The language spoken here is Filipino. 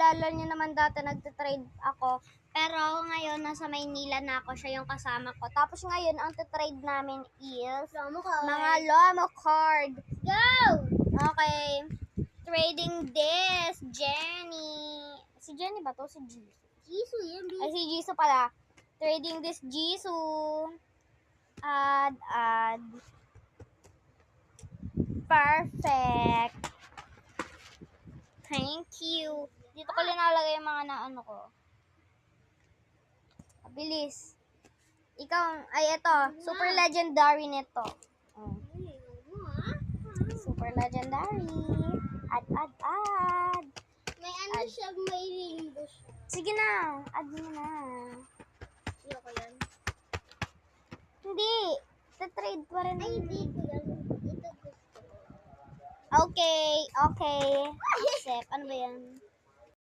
naalala niyo naman dati nagtitrade ako. Pero ngayon, nasa Maynila na ako. Siya yung kasama ko. Tapos ngayon, ang titrade namin is mga Lomo card. Go! Okay. Trading this. Jenny. Si Jenny ba to? Si Jisoo. Jisoo yan. Ay, si Jisoo pala. Trading this Jisoo. Add. Perfect. Thank you. Dito ko linalagay yung mga naano ko. Bilis. Ikaw, ay ito, super legendary nito. Super legendary. Add. May ano siya, may rainbow siya. Sige na, add mo na. Ayoko yan. Hindi. Trade pa rin. Ay, hindi ko yan. Ito gusto ko. Okay. Accept. Ano ba yan?